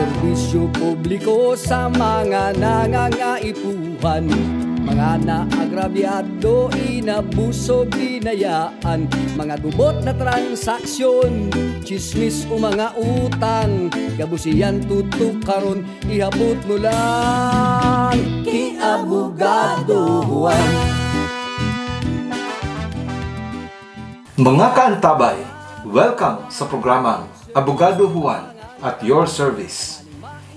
serbisyo publiko sa mga nangangaipuhan, mga naagrabyado, inabuso, binayaan, mga gubot na transaksyon, chismis o mga utang, gabusiyan tutok karon, ihabot mo lang kay Abogado Juan. Mga kaantabay, welcome sa programang Abogado Juan at your service.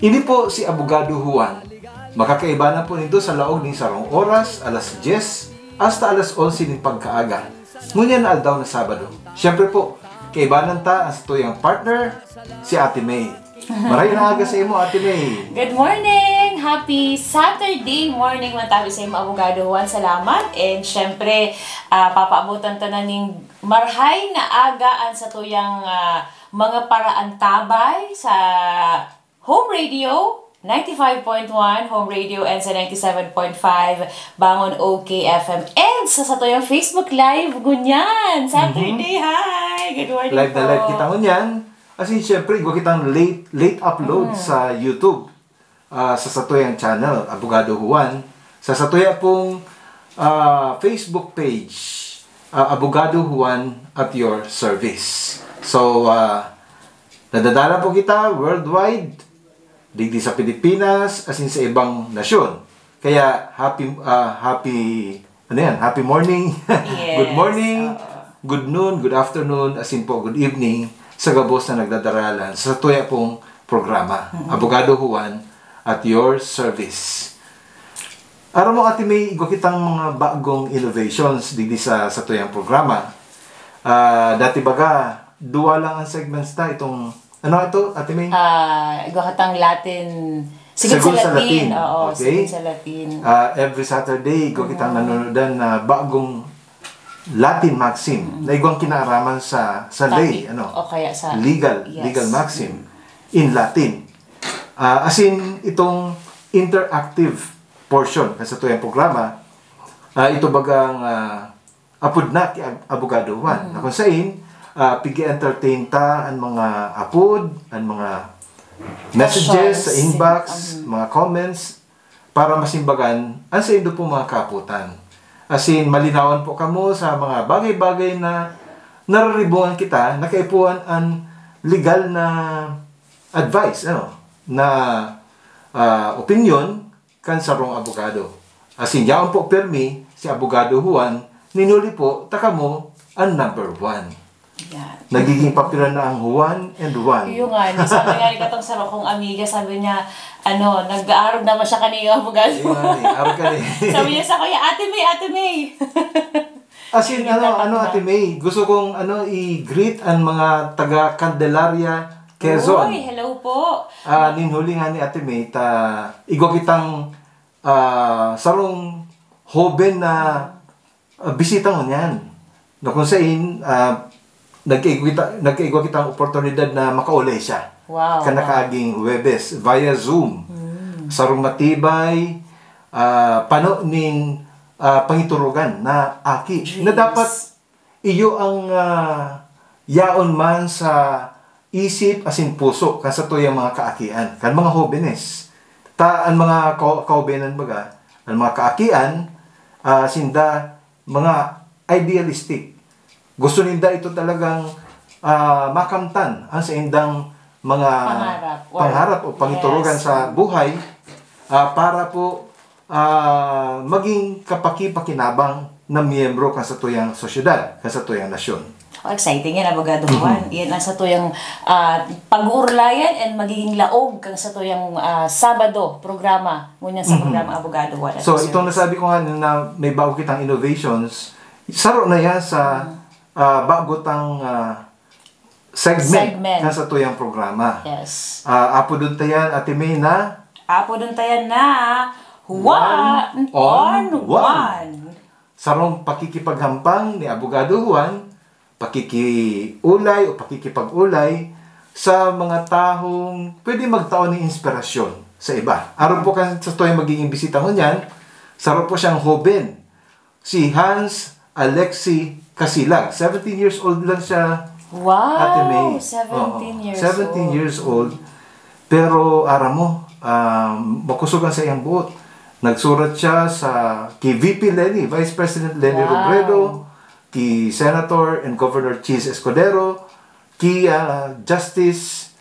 Ini po si Abogado Juan. Makakaiba na po nito sa laog ni sarong oras, alas 10 hasta alas 11 ng pagkaaga. Ngunyan na aldaw na Sabado. Siyempre po, kaibanan ta ang tuyang partner, si Ate May. Maray na aga sa imo, Ate May. Good morning! Happy Saturday morning man tayo sa imo, Abogado Juan. Salamat. And syempre, papaabutan ta na ning marhay na agaan sa tuyang mga paraan tabay sa Home Radio 95.1 Home Radio and sa 97.5 Bangon OK FM and sa tuyang Facebook Live gunyan Saturday. Hi! Good morning live po. na live kita ngunyan. As in, syempre, ikaw kitang late upload sa YouTube. Sa satuyang channel, Abogado Juan. Sa satuya pong Facebook page, Abogado Juan at your service. So, nadadala po kita worldwide, digdi sa Pilipinas, as in sa ibang nasyon. Kaya, happy morning, Yes. good morning, good noon, good afternoon, as in po, good evening, sa gabos na nagdadaralan sa tuya pong programa, Abogado Juan at your service. Araw mo, Ate May, igo kitang mga bagong innovations digdi sa tuyang programa. Dati baga, duwa lang ang segments na itong, ano ito, Ate May? Igwakatang Latin. Sigod sa Latin. Oo, okay. sigod sa Latin. Every Saturday, igo kitang nanonodan na bagong Latin maxim na igwang kinaaraman sa lay, O kaya sa legal maxim in Latin. As in, itong interactive portion sa tuyang programa, ito bagang apod na kay Abogado Juan. Na kung saan, pigi-entertain ta ang mga apod, ang mga messages sa inbox, mga comments, para masimbagan ang sa indo po mga kaputan. As in, malinawan po kamo sa mga bagay-bagay na nararibungan kita, nakaipuan ang legal na advice, na opinion kan sarong abogado. As in, yaon po permi, si Abogado Juan, ninuli po, takamo ang number 1. Yan. Nagiging popular na ang Juan and Juan. Yung nga, sabi nga rin katong sarong kong amiga, sabi niya, nag-aarog naman siya kanina, Abogado. Arog ka rin. Sabi niya sa kuya, Ate May. As in, Ate May, gusto kong i-greet ang mga taga Candelaria, Quezon. Uy, hello po. Ninhuli nga ni Ate May, igo kitang sarong hoben na bisita mo niyan. Na kung saan, nagkaigwa kitang oportunidad na makaulay siya. Wow. Kanakaging Huwebes via Zoom. Sarong matibay, pano ning pangiturugan na aki. Jeez. Na dapat iyo ang yaon man sa isip asin puso kan sa tuyang mga kaakian. Kan mga hobenes. Ang mga kaubenan baga, ang mga kaakian, sinda mga idealistic. Gusto ninda ito talagang makamtan ang sa indang mga pangarap o pangiturugan sa buhay para po maging kapaki-pakinabang na miyembro kan sa tuyang sosyedad, kan sa tuyang nasyon. Exciting yan, Abogado Juan. Yan ang sa tuyang pag-uurlayan and magiging laog kang sa tuyang Sabado programa. Ngunyan sa programa Abogado Juan. So, itong nasabi ko nga na may bago kitang innovations, saro na yan sa bago tang segment na sa tuyang programa. Yes. Apo dun tayan, Ate May, na? Apo dun tayan na Juan on One. Sarong pakikipaghampang ni Abogado Juan, pakikiulay o pakikipag-ulay sa mga tahong pwede magtaon ng inspirasyon sa iba. Aron po kan sa tuyang magiging bisita mo niyan, saro po siyang hoben. Si Hans Alexi Casilag. 17 years old lang siya. Wow! Ate May. 17 years 17 old. years old. Pero aram mo, makusugan sa iyang buot. Nagsurat siya sa kay VP Lenny, Vice President Lenny Robredo, kay Senator and Governor Cheese Escudero, kay Justice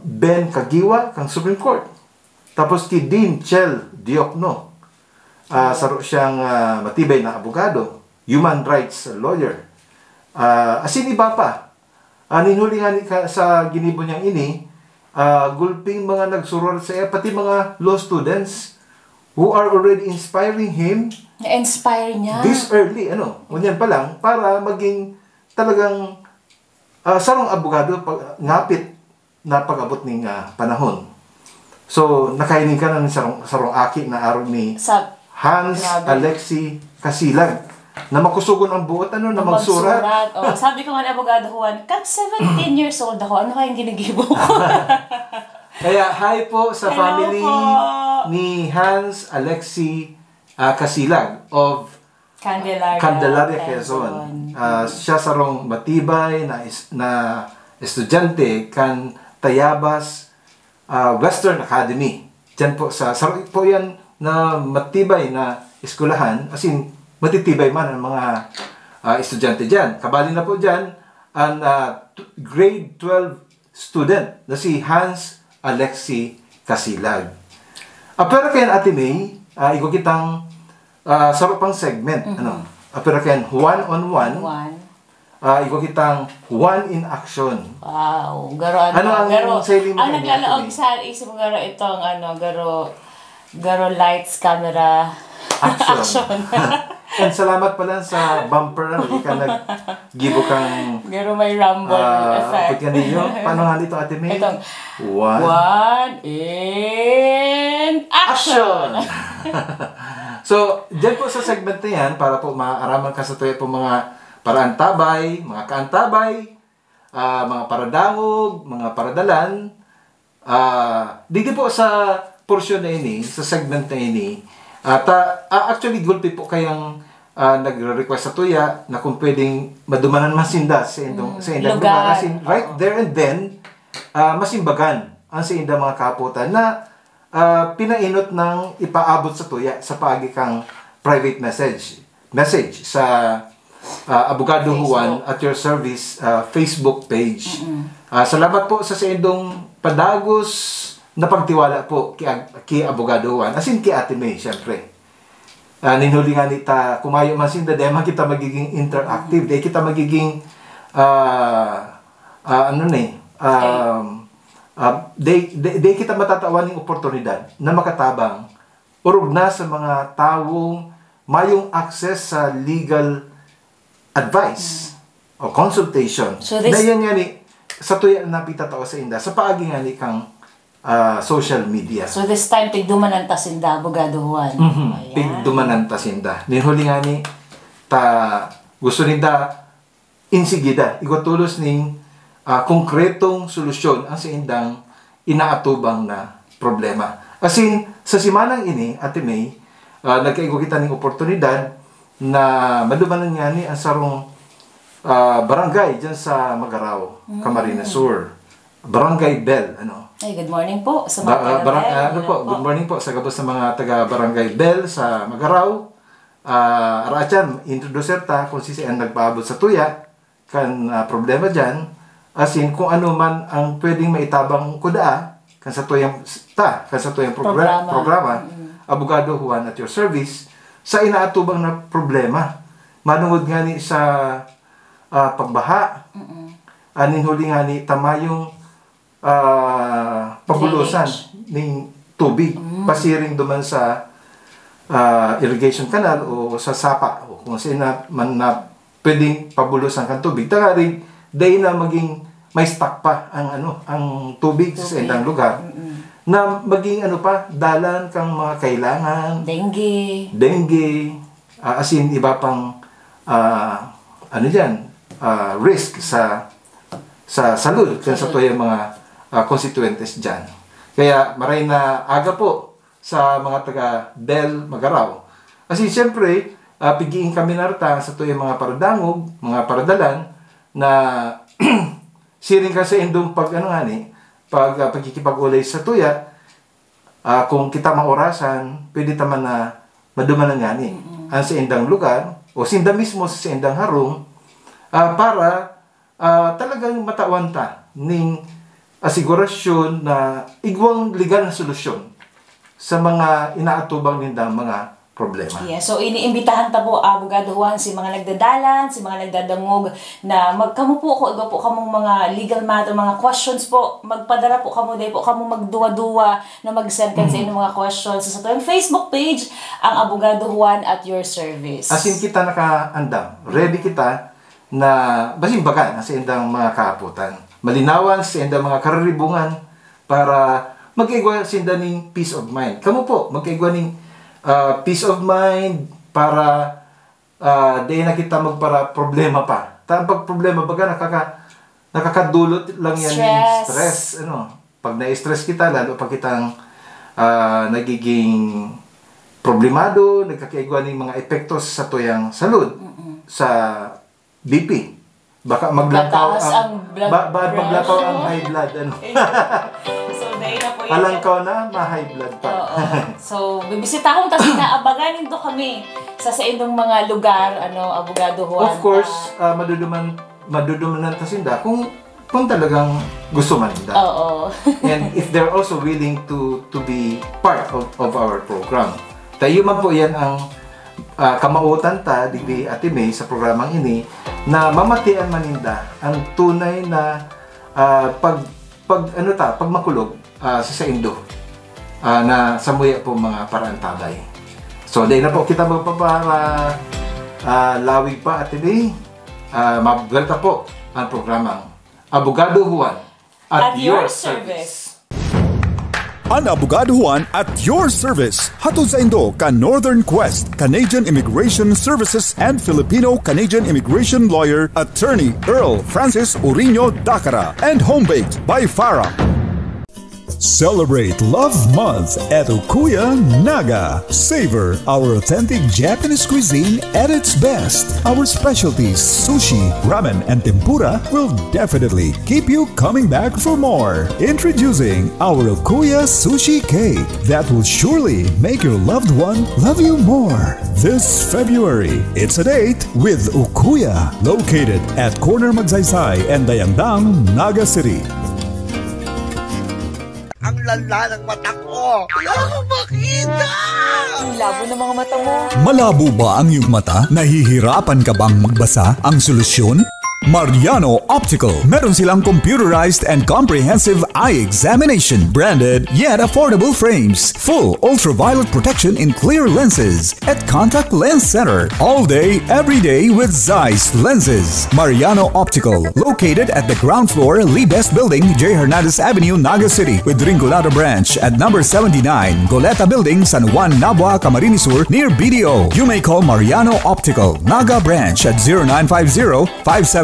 Ben Kagiwa kang Supreme Court. Tapos kay Dean Chel Diokno. Saro siyang matibay na abogado, human rights lawyer. Asin iba pa. Ninhuli nga sa ginibo niyang ini, gulping mga nagsurat sa iya, pati mga law students who are already inspiring him. Na-inspire niya. This early, ganyan pa lang, para maging talagang sarong abogado ngapit na pag-abot ng panahon. So, nakahining ka na ng sarong aki na araw ni Hans Alexi Casilag na makusugon ang buot, na magsurat. Sabi ko nga ni Abogado Juan, kat 17 years old ako, ano kayang ginigibo ko? Kaya, hi po sa family ni Hans Alexi Casilag of Candelaria, Quezon. Siya sarong matibay na estudyante kan Tayabas Western Academy. Diyan po sarong po yan na matibay na eskwelahan, as in, matitibay man ang mga estudyante dyan. Kabali na po dyan ang grade 12 student na si Hans Alexi Casilag. Pero kayan Ate May, ikaw kitang saro pang segment. Pero kayan one-on-one, ikaw kitang one in action. Wow. Ang sailing mo? Ang naglalaog sa isip mo itong garo lights, camera, action. And salamat pala sa bumper na hindi ka nag-gibo kang garo may rumble effect. Pagka ninyo, paano nga dito Ate May? Itong one in action! So, dyan po sa segment na yan, para po maaraman ka sa tuya po mga paraantabay, mga kaantabay, mga paradangog, mga paradalan. Dito po sa portion na ini, sa segment na ini, actually, gulpi po kayang nagre-request sa tuya na kung pwedeng madumanan masinda sa indang lugar. Right there and then, masimbagan ang sa indang mga kaputan na pinainot ng ipaabot sa tuya sa paagi kang private message sa Abogado Juan at your service Facebook page. Salamat po sa indong padagos na pagtiwala po kay Abogado Juan, as in kay Ate May, syempre. Ninhuli nga nita, kumayo masinda, dahil man kita magiging interactive, dahil kita magiging, dahil kita matatawan ng oportunidad na makatabang, urog na sa mga tawong mayong access sa legal advice o consultation. So na yan nga ni, sa tuya na napitatawa sa inda, sa paagi nga ni kang social media. So this time, tigdumanan ta sinda, Abogado Juan. Tigdumanan ta sinda. Ninhuli nga ni, gusto ninda insigida, igutulos ning konkretong solusyon ang sa indang inaatubang na problema. As in, sa simanang ini, Ate May, nagkaigo kita ng oportunidad na madumanan nga ni ang sarong barangay dyan sa Magaraw, Camarines Sur. Barangay Bell, Ay, good morning po sa mga taga good morning po sa gabos sa mga taga Barangay Bell sa Magaraw. Arachan, introducer ta kung sisi ang nagpaabot sa tuya kan problema dyan. As in, kung ano man ang pwedeng maitabang kudaa kan sa tuyang programa, Abogado Juan at your service, sa inaatubang na problema. Manungod nga ni sa pagbaha, aninhuli nga ni tamayong pabulusan ng tubig, pasiring duman sa irrigation canal o sa sapa o kung saan man na pwedeng pabulusan kang tubig. Tagarig, dahil na maging may stock pa ang tubig sa isang lugar na maging dalan kang mga kailangan, dengue, as in iba pang risk sa salud kan sa tuyang mga constituentes dyan. Kaya maray na aga po sa mga taga Bell Magaraw. Kasi siyempre, pigiin kami narta sa tuyang mga paradangog, mga paradalan, na siring ka sa indong pagkikipag-ulay sa tuya, kung kita maorasan, pwede taman na maduman nga ni. Ang sa indang lugar, o sinda mismo sa indang harong, para talagang matawan ta ning asigurasyon na igwang legal na solusyon sa mga inaatubang nindang mga problema. Yeah, so iniimbitahan ta po Abogado Juan si mga nagdadalan, si mga nagdadangog na magkamo po ko igo po kamong mga legal matter, mga questions po, magpadara po kamo day po kamo magduwa-duwa na mag-send kan sa inyong mga questions sa atong Facebook page, ang Abogado Juan at your service. Asin kita nakaandam, ready kita na basin baga sa indang mga kaaputan. Malinawan sa indang mga kararibungan para mag-igwa sinda ning peace of mind. Kamo po, mag-igwa ning peace of mind para di na kita magpara problema pa. Pag problema baga nakakadulot lang yan ng stress. Pag na-stress kita, lalo pag kitang nagiging problemado, nagkakaigwa ng mga epektos sa tuyang salud, sa BP. Baka maglakaw ang high blood. Alangkaw na, ma-high blood pa. So, bibisita akong tas inaabaganin do kami sa indong mga lugar, Abogado Juan. Of course, madudumanan tasinda kung talagang gusto man nila. And if they're also willing to be part of our program. Tayo man po yan ang kamautan ta, digdi Ate May, sa programang ini, na mamatian maninda ang tunay na pag makulog sa Indo na samuya po mga paraan tabay. So, dahil na po kita magpapara lawig pa Ate May, mabgalta po ang programang Abogado Juan at your service. Ang Abogado Juan at your service. Hatod sa Indo ka Northern Quest, Canadian Immigration Services and Filipino-Canadian Immigration Lawyer, Attorney Earl Francis Urino Dacara, and home-baked by Farah. Celebrate Love Month at Okuya Naga. Savor our authentic Japanese cuisine at its best. Our specialties, sushi, ramen, and tempura will definitely keep you coming back for more. Introducing our Okuya Sushi Cake that will surely make your loved one love you more. This February, it's a date with Okuya, located at Corner Magsaysay and Dayandang, Naga City. Ang lala ng mata ko! Wala akong makita! Ang labo ng mga mata mo. Malabo ba ang iyong mata? Nahihirapan ka bang magbasa? Ang solusyon? Mariano Optical. Meron silang computerized and comprehensive eye examination, branded yet affordable frames, full ultraviolet protection in clear lenses, at contact lens center, all day, every day with Zeiss lenses. Mariano Optical, located at the ground floor, Lee Best Building, J. Hernandez Avenue, Naga City, with Ringolado Branch at number 79, Goleta Building, San Juan, Nabua, Camarines Sur, near BDO. You may call Mariano Optical, Naga Branch at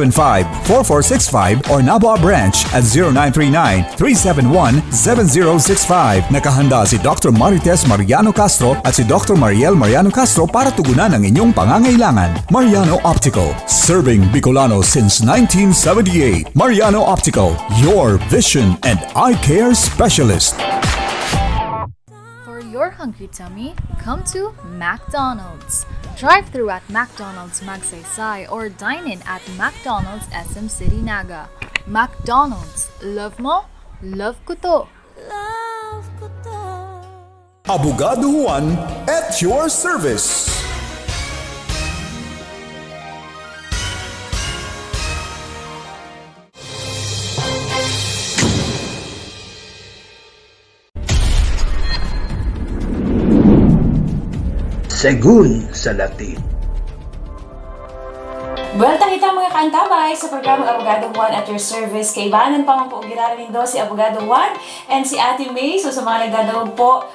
0950-575-4465 or Nabua Branch at 0939-371-7065. Nakahanda si Dr. Marites Mariano Castro at si Dr. Mariel Mariano Castro para tugunan ang inyong pangangailangan. Mariano Optical, serving Bicolano since 1978. Mariano Optical, your vision and eye care specialist. For your hungry tummy, come to McDonald's. Drive-thru at McDonald's Magsaysay or dine-in at McDonald's SM City Naga. McDonald's, love mo, love ko to. Love ko to. Abogado Juan at your service. Segun sa Latin. Welta kita mga kaantabay sa programang Abogado Juan at your service. Kay Ibanan pa mga po girarin do si Abogado Juan and si Ate May. So sa mga nagdadawag po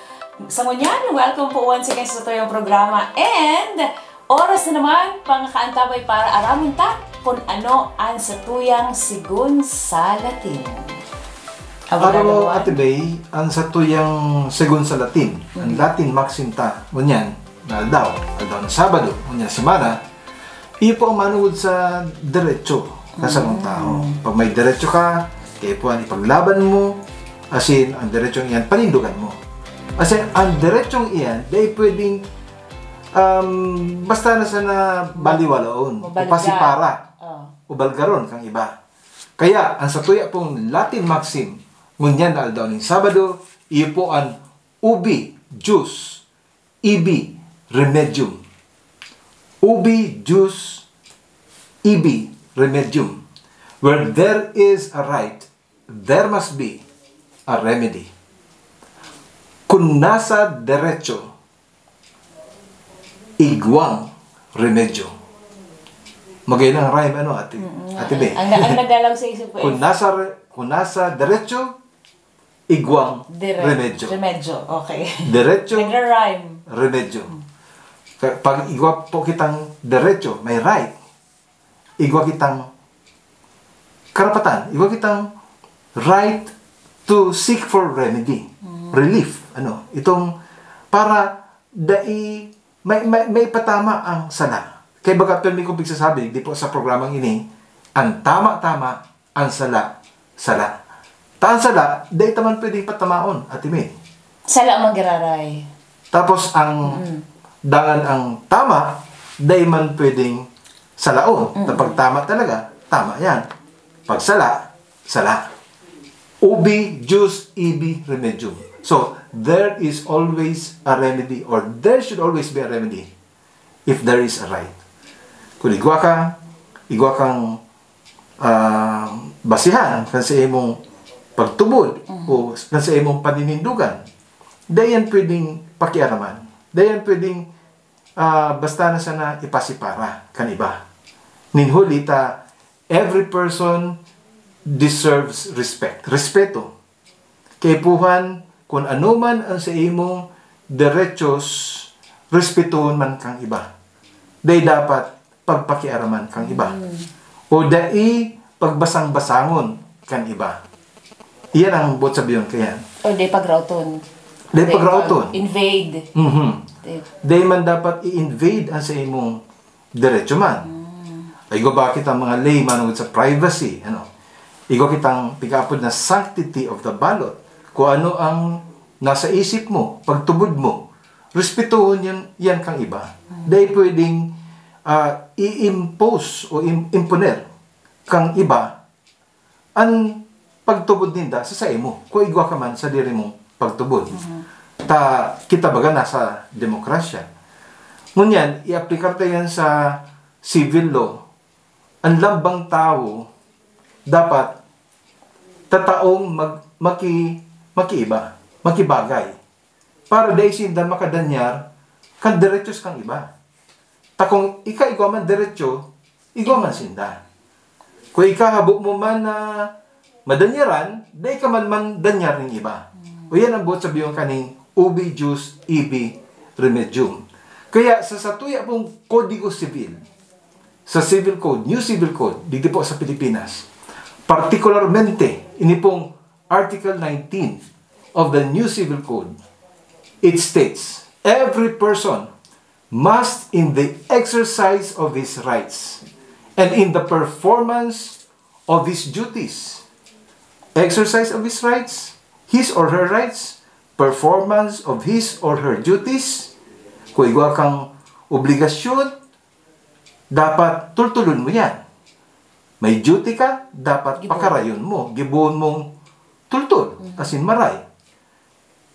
sa ngunyan, welcome po once again sa tuyong programa. And oras na naman pang kaantabay para aramin ta kung ano ang sa tuyang sigun sa Latin. Araw Ate May, ang sa tuyang sigun sa Latin, ang Latin maxim ta, ngunyan, na aldaw na Sabado, ngunyan semana, iyo po ang manuod sa diretso kasamang tao. Pag may diretso ka, kaya po ang ipaglaban mo, Asin, ang diretsong iyan, panindugan mo. Asin, ang diretsong iyan, dahil pwedeng basta na sana baliwalaon, o pasipara, o balgaron kang iba. Kaya, ang satuya pong Latin maxim, ngunyan na aldaw ng Sabado, iyo po ang ubi, jus, ibi, remedium. Ubi, jus, ibi, remedium. Where there is a right, there must be a remedy. Kung nasa derecho, igwang remedyo. Magayang rhyme, Ate Be? Ang nagalaw sa isip ko Kung nasa derecho, igwang remedyo. Remedyo, okay. Derecho, Nagra-rhyme. remedyo. Pag igwa po kitang derecho, may right. Igwa kitang karapatan. Igwa kitang right to seek for remedy. Relief. Itong para may patama ang sala. Kaya baga pero may kong pigsasabi, di po sa programang ini, ang tama-tama, ang sala. Taan sala, dahil taman pwedeng patamaon, Ate May. Sala ang magiraray. Tapos ang dangan ang tama, dahil man pwedeng salaon. Pag tama talaga, tama yan. Pag sala. Ubi, jus, ibi, remedium. So, there is always a remedy, or there should always be a remedy if there is a right. Kung igwa kang basihan kasi imong pagtubod o kasi imong paninindugan, dayan pwedeng pakiaraman. Dayan pwedeng basta na sana ipasipara kan iba. Ninhuli ta, every person deserves respect. Respeto. Kay puhan, kung ano man ang sa imong derechos, respetuhon man kang iba. Day dapat pagpakiaraman kang iba. O dai pagbasang-basangon kang iba. Iyan ang buot sabiyon kaya. O day pagrauton. Day pagrauton. Invade. Day man dapat i-invade ang sa imong derecho man. Igo bakit ang mga layman sa privacy, Igo kitang pigapod na sanctity of the ballot. Kung ano ang nasa isip mo, pagtubod mo, respetuhon yan kang iba. Dahil pwedeng i-impose o imponer kang iba ang pagtubod ninda sa mo. Kung igwa ka man sa diri mong pagtubod. Kita baga nasa demokrasya. Ngunyan, i-aplikar tayo yan sa civil law. Ang lambang tao dapat tataong makiiba, makibagay. Para dahil sinda makadanyar, kan derechos kang iba. Kung igwa man derecho, igwa man sinda. Kung habok mo man na madanyaran, dahil ka man danyar ng iba. O yan ang buot sabihin kaning ubi, jus, ibi, remedium. Kaya sa satuya pong Kodigo Civil, sa Civil Code, New Civil Code, dito po sa Pilipinas, particularmente, ini pong Article 19 of the New Civil Code, it states, every person must in the exercise of his rights and in the performance of his duties, exercise of his rights, his or her rights, performance of his or her duties, kung igwa kang obligasyon, dapat tultulun mo yan. May duty ka, dapat pakarayon mo. Gibuon mong tultul, asin maray.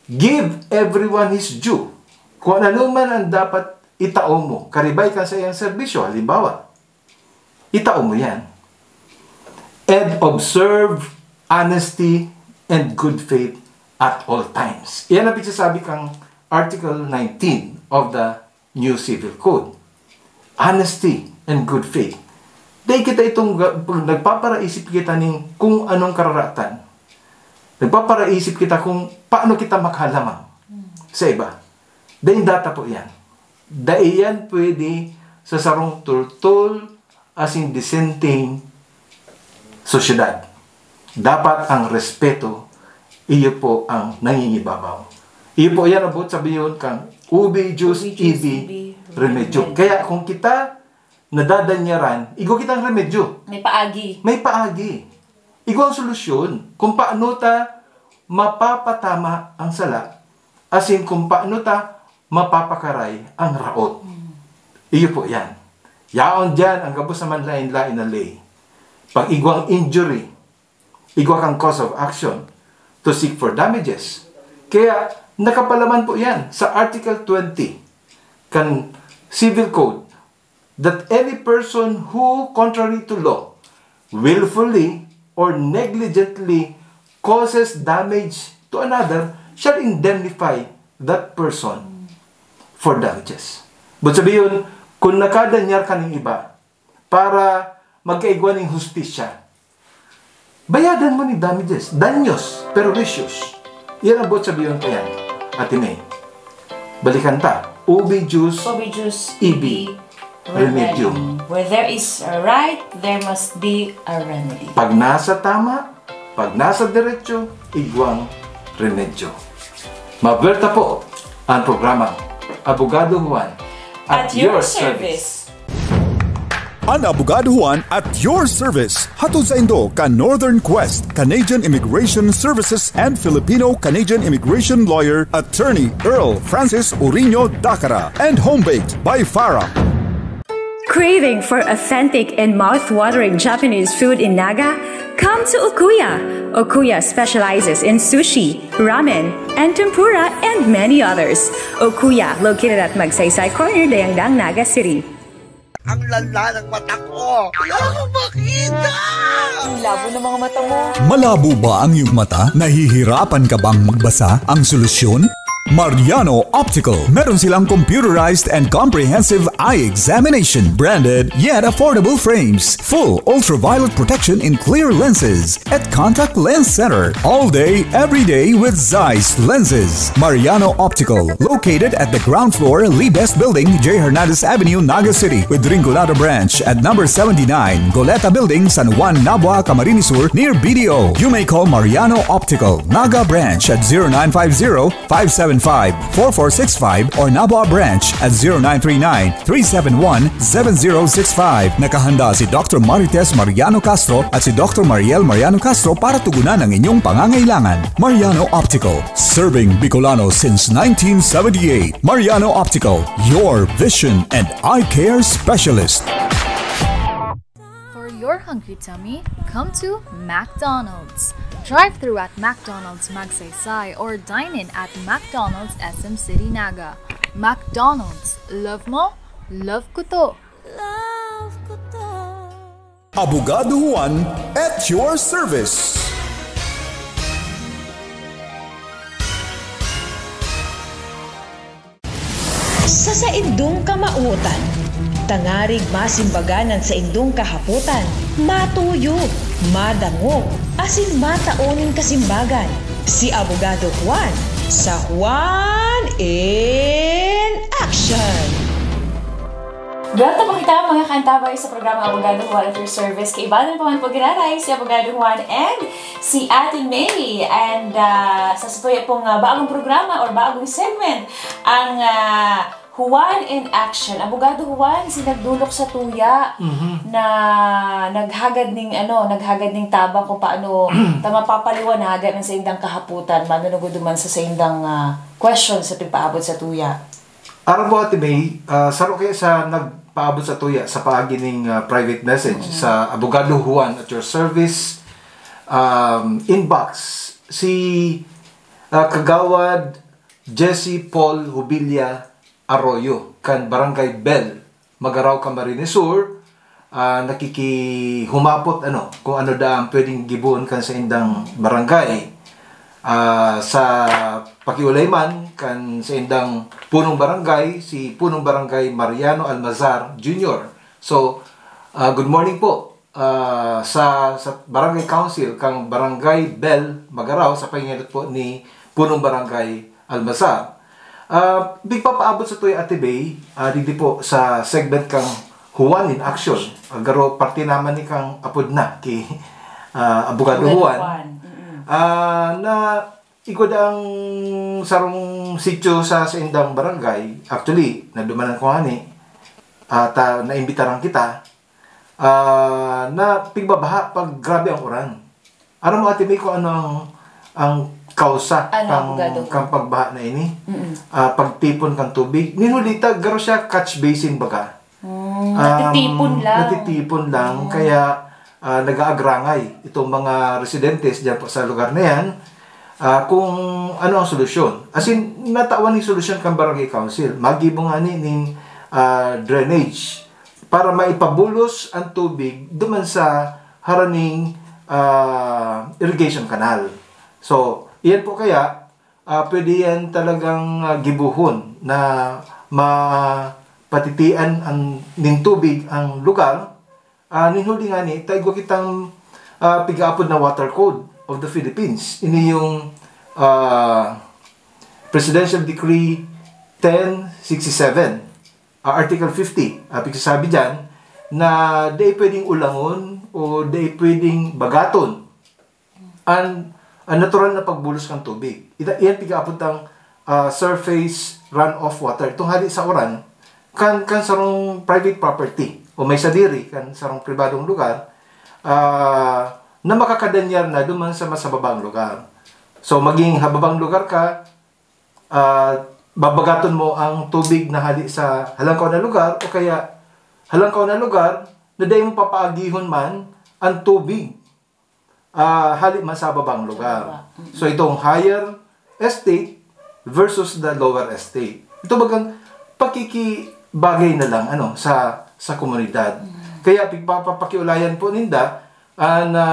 Give everyone his due. Kung ano man ang dapat itao mo, karibay ka sa iyang serbisyo, halimbawa, itao mo yan. And observe honesty and good faith at all times. Iyan ang pinagsasabi kang Article 19 of the New Civil Code. Honesty and good faith. Dahil kita itong nagpaparaisip kita ng kung anong kararatan. Nagpaparaisip kita kung paano kita makalamang sa iba. Dahil data po yan. Dahil yan pwede sa sarong turtol as in dissenting sosyedad. Dapat ang respeto, iyo po ang nangingibabaw. Iyo po yan abot sabihin kang ubi, jus, ibi, remedyo. Kaya kung kita nadadanyaran, igo kitang remedyo. May paagi. May paagi. Igo ang solusyon kung paano ta mapapatama ang sala, asin kung paano ta mapapakaray ang raot. Iyo po yan. Yaon dyan ang gabos naman lain-lain na lay. Pag igwang injury, igwa kang cause of action to seek for damages. Kaya nakapalaman po yan sa Article 20 kan Civil Code that any person who, contrary to law, willfully or negligently causes damage to another shall indemnify that person for damages. But sabihin, kung nakadanyar ka ng iba para magkaigwa ng hustisya, bayadan mo ni damages, danyos, perjuicious. Yan ang bot sabihin ko yan, Ate May. Balikan ta. Ubi jus, ibi remedium. Where there is a right, there must be a remedy. Pag nasa tama, pag nasa diretso, igwang remedyo. Maberta po ang programang Abogado Juan At your service. Ang Abogado Juan at your service. Hatod sa Indo ka Northern Quest, Canadian Immigration Services and Filipino-Canadian Immigration Lawyer, Attorney Earl Francis Urino Dacara, and home-baked by Farah. Craving for authentic and mouth-watering Japanese food in Naga? Come to Okuya. Okuya specializes in sushi, ramen, and tempura, and many others. Okuya, located at Magsaysay Corner, Dayangdang, Naga City. Ang lala ng mata ko. Wala akong makita. Ang labo ng mga mata mo. Malabo ba ang iyong mata? Nahihirapan ka bang magbasa? Ang solusyon? Mariano Optical. Meron silang computerized and comprehensive eye examination, branded yet affordable frames, full ultraviolet protection in clear lenses, at contact lens center, all day, every day with Zeiss lenses. Mariano Optical, located at the ground floor, Libes Building, J. Hernandez Avenue, Naga City, with Rinconada Branch at number 79, Goleta Building, San Juan, Nabua, Camarines Sur, near BDO. You may call Mariano Optical, Naga Branch at 0950-575-4465 or Nabua Branch at 0939-371-7065. Nakahanda si Dr. Marites Mariano Castro at si Dr. Mariel Mariano Castro para tugunan ang inyong pangangailangan. Mariano Optical, serving Bicolano since 1978. Mariano Optical, your vision and eye care specialist. For your hungry tummy, come to McDonald's. Drive through at McDonald's Magsaysay or dine in at McDonald's SM City Naga. McDonald's, love mo, love ko to. Abogado Juan at your service. Sa indong kamautan, tangarig masimbaganan sa indong kahaputan, matuyo, madango, asin mataoning kasimbagan. Si Abogado Juan sa Juan in Action! Gato po kita mga kantabay sa programa Abogado Juan at your service. Kaibanan pa man po ginaray si Abogado Juan and si Ate May. And sa satuya pong bagong programa or bagong segment, ang Juan in Action. Abogado Juan, sinagdulok sa tuya na naghagad ning tabang kung paano mapapaliwanagan ang sa indang kahaputan, manunugod duman sa indang question sa pagpaabot sa tuya. Araw po, Ate May, saro kayo sa nagpaabot sa tuya sa paagi ng private message sa Abogado Juan at your service inbox. Si Kagawad Jesse Paul Hubilia Arroyo, kan Barangay Bell, Magaraw, Camarines Sur, nakikihumapot kung ano da ang pwedeng gibuon kan sa indang barangay. Sa pakiulayman kan sa indang punong barangay, si punong barangay Mariano Almazar Jr. So, good morning po sa barangay council kang Barangay Bell, Magaraw, sa pangingilot po ni punong barangay Almazar. Big papaabot sa tuya, Ate Bay, hindi po sa segment kang Juan in Action. Garo parte naman ni kang apod na kay Abogado Juan. Na ikod ang sarong sityo sa indang barangay. Actually, nadumanan ko ani at naimbitaran kita na pigbabaha pag grabe ang uran. Aram mo, Ate May, kung ano ang kausa Abogado? kang pagbaha na ini. Pagtipon kang tubig. Ninulita, garo siya catch basin baga. Natitipon lang. Kaya nag-aagrangay itong mga residentes dyan po sa lugar na yan kung ano ang solusyon. As in, natawan ni solusyon kang barangay council. Magibong ani ning drainage para maipabulos ang tubig duman sa haraning irrigation canal. So, iyan po kaya pwede yan talagang gibuhon na mapatitian ang ning tubig ang lugar. Ninhuli nga ni, tayo kitang pigaapod na water code of the Philippines. Ini yung Presidential Decree 1067, Article 50. Pagsasabi dyan, na di pwedeng ulangon o di pwedeng bagaton ang natural na pagbulos ng tubig. Iyan pigaapod ang surface runoff water. Itong hali sa oran, kan sarong private property o may sadiri kan sarong pribadong lugar na makakadanyar na duman sa masababang lugar. So maging hababang lugar ka, babagaton mo ang tubig na hali sa halangkaw na lugar o kaya halangkaw na lugar na dahil mo papaagihon man ang tubig hali man sa babang lugar. So itong higher estate versus the lower estate. Ito bagang pakikibagay na lang sa komunidad. Kaya pagpapakiulayan po ninda na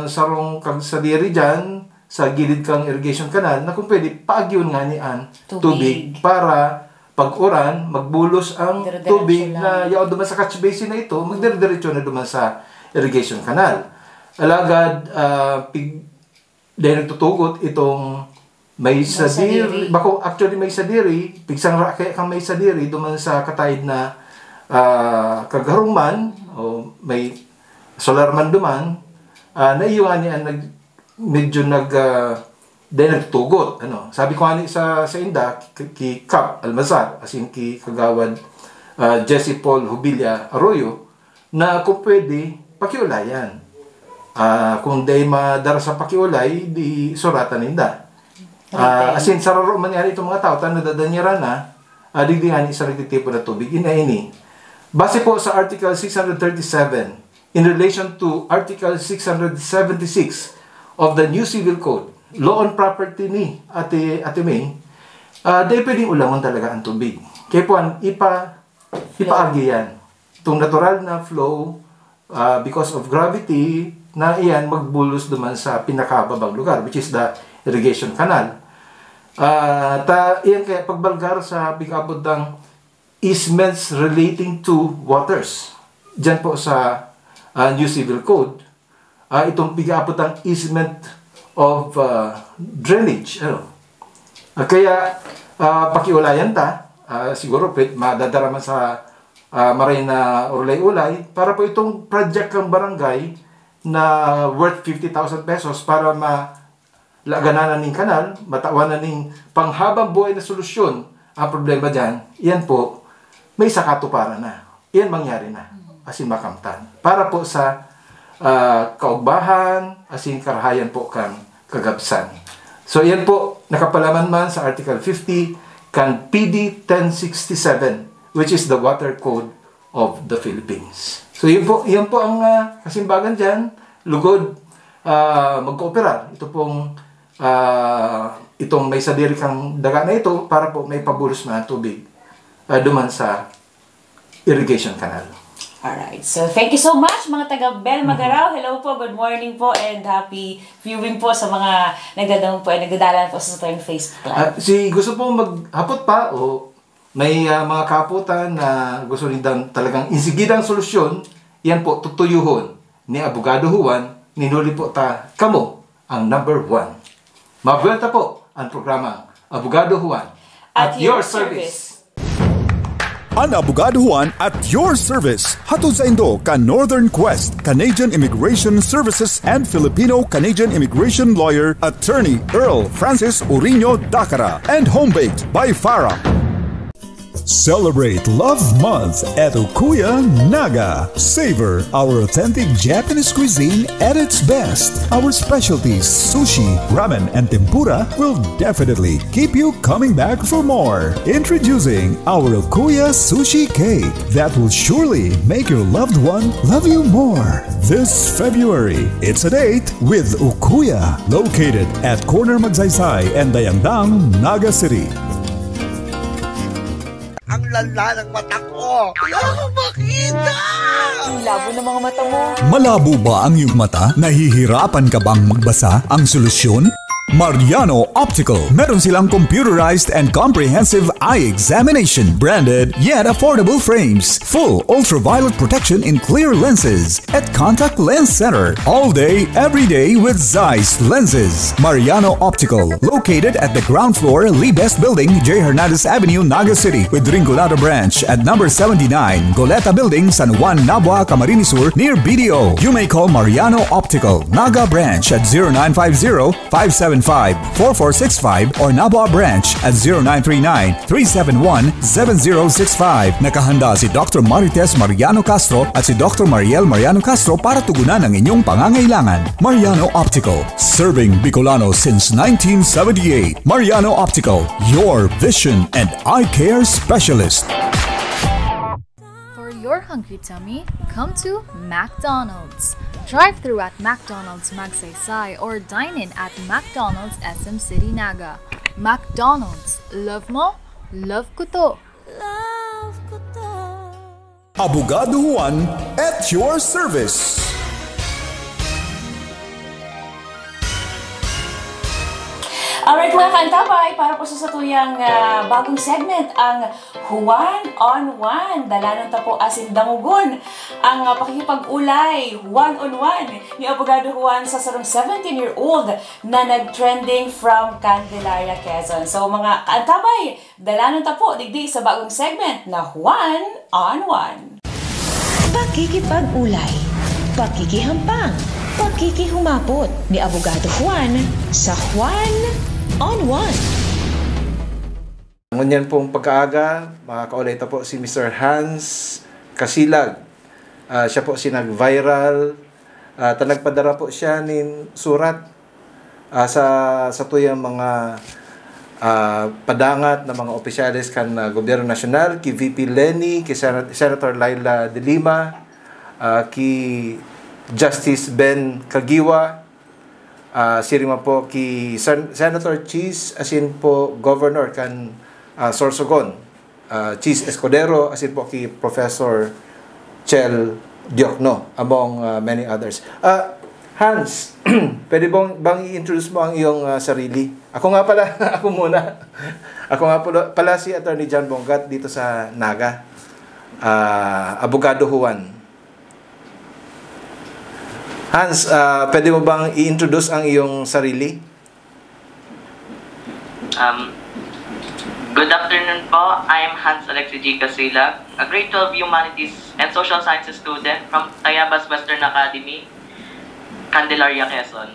sarong kang sadiri dyan sa gilid kang irrigation canal na kung pwede paagyon nga ni ang tubig para pag-uran, magbulos ang tubig na yaw duman sa catch basin na ito, magdire-diretso na duman sa irrigation canal. Alagad, dahil nagtutugot itong may sadiri, bako actually may sadiri, pigsang kaya kang may sadiri duman sa katayid na kagarong man o may solar man duman na iyo ani ang medyo dahil nagtugot. Sabi ko ani sa inda ki Cap Almazar, as in ki Kagawad Jesse Paul Hubilia Arroyo, na kung pwede pakiulayan. Kung dahil madara sa pakiulay, di suratan ninda. As in, sararo man yan itong mga tao, nadadanyara na, digdingan isa nagtitipo na tubig. Ini. Base po sa Article 637, in relation to Article 676 of the New Civil Code, Law on Property ni Ate May, dahil pwedeng ulangon talaga ang tubig. Kaya po, ipaagi yan. Itong natural na flow, because of gravity, na iyan magbulos duman sa pinakababang lugar, which is the irrigation canal. Iyan kaya pagbalgar sa pag-abot ng easements relating to waters. Diyan po sa New Civil Code, itong pag-abot ng easement of drainage. Kaya pakiulayan ta, siguro madadara man sa maray na ulay-ulay, para po itong project ng barangay na worth 50,000 pesos para laganan ng kanal, matawanan ng panghabang buhay na solusyon ang problema dyan, yan po, may sakatuparan na. Yan mangyari na. Asin makamtan. Para po sa kaugbahan, asin karahayan po kang kagabsan. So yan po, nakapalaman man sa Article 50 kan PD 1067, which is the Water Code of the Philippines. So yun po ang kasimbagan dyan, lugod magkooperar. Ito pong itong may sadiri kang daga na ito para po may pabulos na tubig duman sa irrigation canal. Alright. So, thank you so much mga taga Bel Magaraw. Hello po, good morning po, and happy viewing po sa mga nagdadalan po sa tuwing Facebook Live. Gusto po maghapot pa o may mga kaputan na gusto rin talagang insigidang solusyon, yan po tutuyuhon ni Abogado Juan, ninuli po kamo ang number 1. Mabuelta po ang programa Abogado Juan at your service. Ang Abogado Juan at your service. Hatod sa Indo ka Northern Quest, Canadian Immigration Services and Filipino-Canadian Immigration Lawyer, Attorney Earl Francis Uriño Dacara, and home-baked by Farah. Celebrate Love Month at Okuya Naga. Savor our authentic Japanese cuisine at its best. Our specialties, sushi, ramen, and tempura will definitely keep you coming back for more. Introducing our Okuya Sushi Cake that will surely make your loved one love you more. This February, it's a date with Okuya, located at Corner Magsaysay and Dayandang, Naga City. Ang lala ng mata ko! Wala akong makita! Ang labo ng mga mata mo. Malabo ba ang iyong mata? Nahihirapan ka bang magbasa? Ang solusyon? Mariano Optical. Meron silang computerized and comprehensive eye examination, branded yet affordable frames, full ultraviolet protection in clear lenses, at contact lens center, all day, every day with Zeiss lenses. Mariano Optical, located at the ground floor, Lee Best Building, J. Hernandez Avenue, Naga City, with Rinconada Branch at number 79, Goleta Building, San Juan, Nabua, Camarines Sur, near BDO. You may call Mariano Optical, Naga Branch at 0950-575-4465 or Nabua Branch at 0939-371-7065. Nakahanda si Dr. Marites Mariano Castro at si Dr. Mariel Mariano Castro para tugunan ang inyong pangangailangan. Mariano Optical, serving Bicolano since 1978. Mariano Optical, your vision and eye care specialist. For your hungry tummy, come to McDonald's. Drive through at McDonald's Magsaysay or dine in at McDonald's SM City Naga. McDonald's, love mo, love ko to. Abogado Juan at your service. Alright mga kaantabay, para po sa satuyang bagong segment, ang Juan on One. Dalanon ta po asin damugon ang pakikipag-ulay, Juan on One, ni Abogado Juan sa sarong 17-year-old na nag-trending from Candelaria, Quezon. So mga kaantabay, dalanon ta po digdi sa bagong segment na Juan on One. Pakikipag-ulay, pakikihampang, pakikihumapot ni Abogado Juan sa Juan on One. Ngunyan pong pagkaaga, makakaulay po si Mr. Hans Kasilag. Siya po sinag-viral. Nagpadara po siya ng surat sa tuyang mga padangat ng mga opisyalis kan Gobyerno Nasyonal, ki VP Lenny, ki Senator Laila de Lima, ki Justice Ben Kagiwa, sirima po ki Senator Cheese, asin po Governor kan Sorsogon, Cheese Escudero, asin po ki Professor Chel Diokno, among many others. Hans, pwede bang i-introduce mo ang iyong sarili? Ako nga pala, ako muna. Ako nga pala si Attorney John Bongat dito sa Naga. Abogado Juan. Hans, pwede mo bang i-introduce ang iyong sarili? Good afternoon po. I am Hans Alexi G. Casilag, a grade 12 Humanities and Social Sciences student from Tayabas Western Academy, Candelaria, Quezon.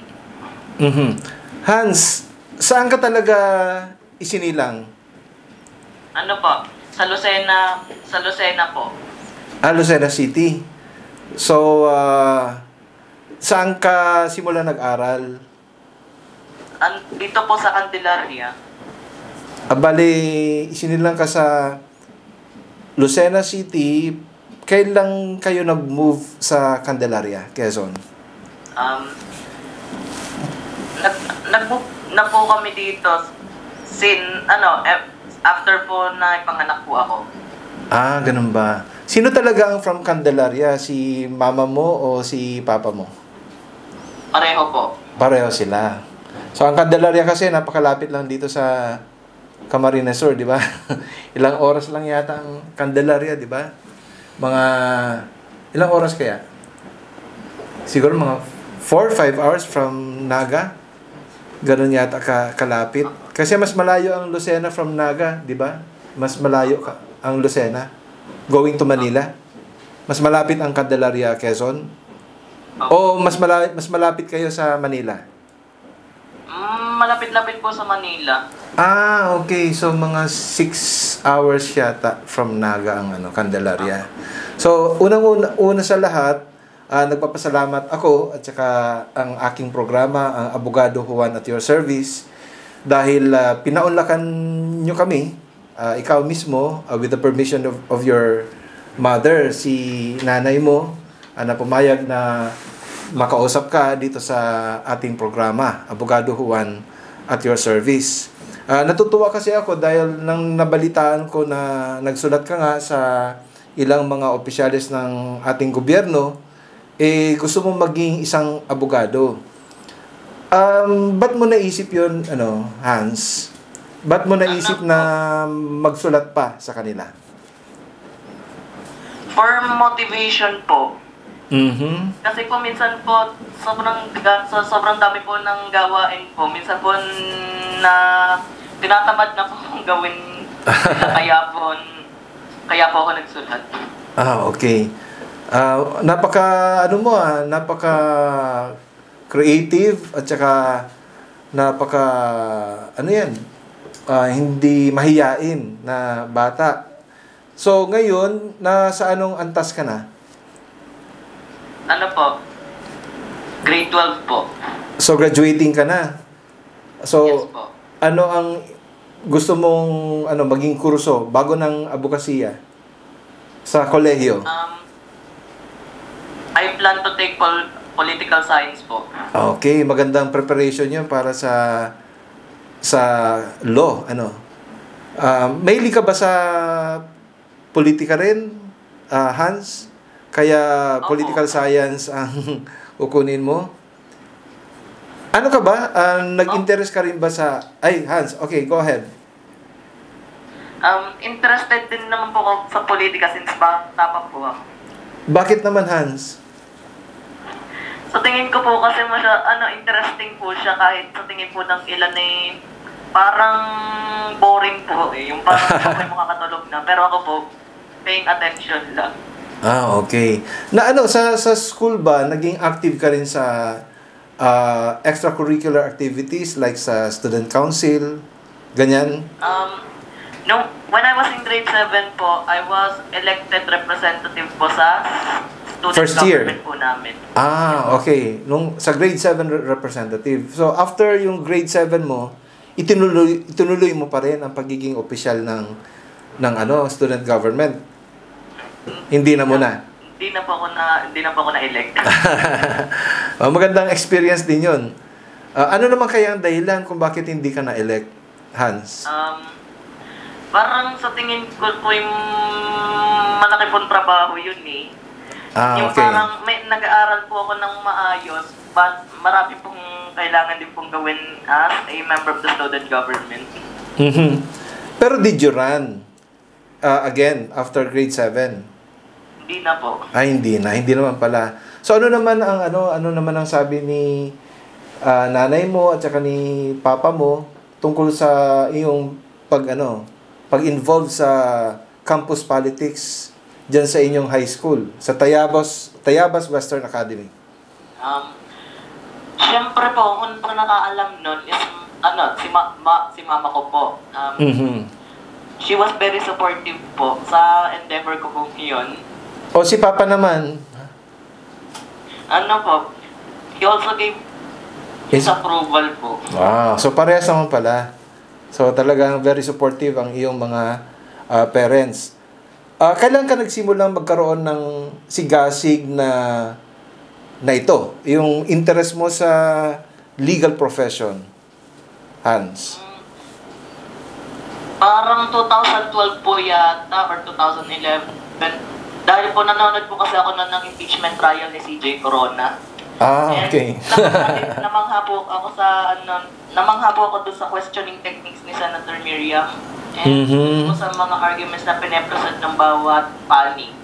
Hans, saan ka talaga isinilang? Ano po? Sa Lucena po. Lucena City. So, saan ka simula nag-aral? Dito po sa Candelaria. Bali, isinilang ka sa Lucena City. Kailan kayo nag-move sa Candelaria, Quezon? Nag-move na po kami dito after po na ipanganak po ako. Ganun ba? Sino talaga ang from Candelaria? Si mama mo o si papa mo? Pareho po. Pareho sila. So, ang Candelaria kasi napakalapit lang dito sa Camarines Sur, di ba? Ilang oras lang yata ang Candelaria, di ba? Ilang oras kaya? Siguro mga 4-5 hours from Naga. Ganun yata kalapit. Kasi mas malayo ang Lucena from Naga, di ba? Mas malayo ang Lucena going to Manila. Mas malapit ang Candelaria, Quezon. O mas malapit kayo sa Manila? Malapit-lapit po sa Manila. Okay. So, mga 6 hours yata from Naga ang Candelaria. So, una sa lahat, nagpapasalamat ako at saka ang aking programa, ang Abogado Juan at your service, dahil pinaunlakan nyo kami, ikaw mismo, with the permission of your mother, si nanay mo, na pumayag na makausap ka dito sa ating programa, Abogado Juan at your service. Natutuwa kasi ako dahil nang nabalitaan ko na nagsulat ka nga sa ilang mga opisyalis ng ating gobyerno, gusto mo maging isang abogado. Ba't mo naisip yun, Hans? Ba't mo naisip na magsulat pa sa kanila? For motivation po. Mm-hmm. Kasi po minsan po, sobrang dami po ng gawain po. Minsan po na tinatamad na po kung gawin. kaya po ako nagsulat. Okay. Napaka creative at saka hindi mahiyain na bata. So ngayon, nasa anong antas ka na? Ano po? Grade 12 po. So graduating ka na. So Yes po. ano ang gusto mong maging kurso bago ng abogasiya sa kolehiyo? I plan to take political science po. Okay, magandang preparation 'yun para sa law, mahilig ka ba sa politika rin, Hans? Kaya political science ang ukunin mo? Ano ka ba? Nag-interest ka rin ba sa... Hans, okay, go ahead. Interested din naman po ako sa politika since bata pa po ako. Bakit naman, Hans? Sa tingin ko po kasi interesting po siya kahit sa tingin po ng ilan parang boring po yung parang ako yung makakatulog na. Pero ako po, paying attention lang. Okay. Sa school ba, naging active ka rin sa extracurricular activities like sa student council, ganyan? When I was in grade 7 po, I was elected representative po sa student First year government po namin. Okay. Sa grade 7 representative. So, after yung grade 7 mo, itinuloy mo pa rin ang pagiging opisyal ng student government. Hindi na muna. Hindi na po ako na-elect. Magandang experience din 'yon. Ano naman kaya ang dahilan kung bakit hindi ka na-elect, Hans? Parang sa tingin ko po yung malaki pong trabaho yun yung okay. Parang nag-aaral po ako ng maayos, but marami pong kailangan din pong gawin as a member of the student government. Mm-hmm. Pero did you run again after grade 7? Hindi na po. Hindi naman pala. So ano naman ang sabi ni nanay mo at saka ni papa mo tungkol sa iyong pag-involve sa campus politics diyan sa inyong high school sa Tayabas Western Academy? Siyempre po, kung nakaalam nun is si mama ko po. She was very supportive po sa endeavor ko po ngayon. O si Papa naman? He also gave his approval po. Wow, so parehas naman pala. So talagang very supportive ang iyong mga parents. Kailan ka nagsimulang magkaroon ng sigasig na ito? Yung interest mo sa legal profession, Hans? Parang 2012 po yata or 2011. Dahil po nanonood po kasi ako ng impeachment trial ni CJ Corona. Okay. Namangha po ako doon sa questioning techniques ni Senator Miriam. And po sa mga arguments na pinepresent ng bawat panig.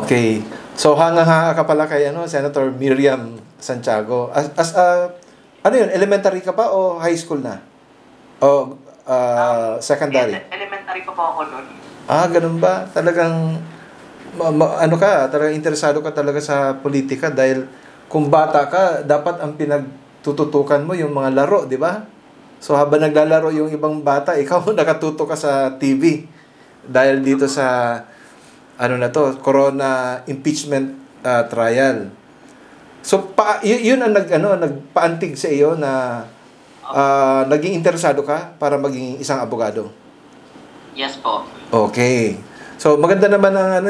Okay. So hanga-hanga ka pala kay Senator Miriam Santiago. Elementary ka pa o high school na? O secondary? Elementary pa po ako noon. Ganun ba? Talagang talagang interesado ka talaga sa politika dahil kung bata ka, dapat ang tututukan mo yung mga laro, di ba? So habang naglalaro yung ibang bata, ikaw nakatutok ka sa TV dahil dito sa corona impeachment trial. So yun ang nagpaantig sa iyo na naging interesado ka para maging isang abogado. Yes po. Okay. So maganda naman ang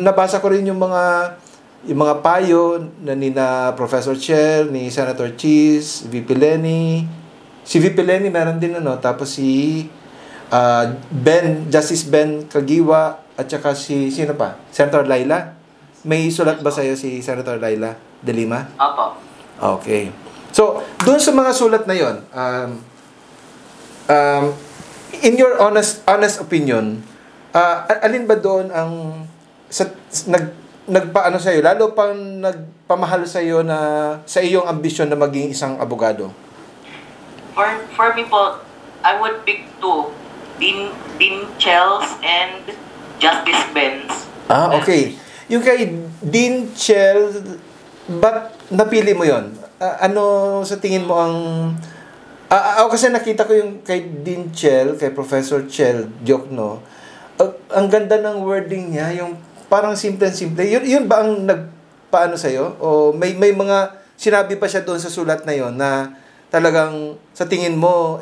nabasa ko rin yung mga payo na nina Professor Chel, ni Senator Cheese, VP Lenny. Si VP Lenny meron din tapos si Justice Ben Kagiwa at saka si sino pa? Senator Laila. May sulat ba sa'yo si Senator Laila de Lima? Apo. Okay. So, doon sa mga sulat na yon, in your honest opinion, alin ba doon ang nagpaano sa'yo, lalo pang nagpamahal sa'yo na sa iyong ambisyon na maging isang abogado? For me po, I would pick two. Dean Chels and Justice Benz. Okay. Yung kay Dean Chel, ba't napili mo yon? Ano sa tingin mo ang... ako kasi nakita ko yung kay Dean Chel, kay Professor Chel Diokno, ang ganda ng wording niya, yung parang simple-simple. Yun ba ang nagpaano sa'yo? O may mga sinabi pa siya doon sa sulat na yon na talagang sa tingin mo,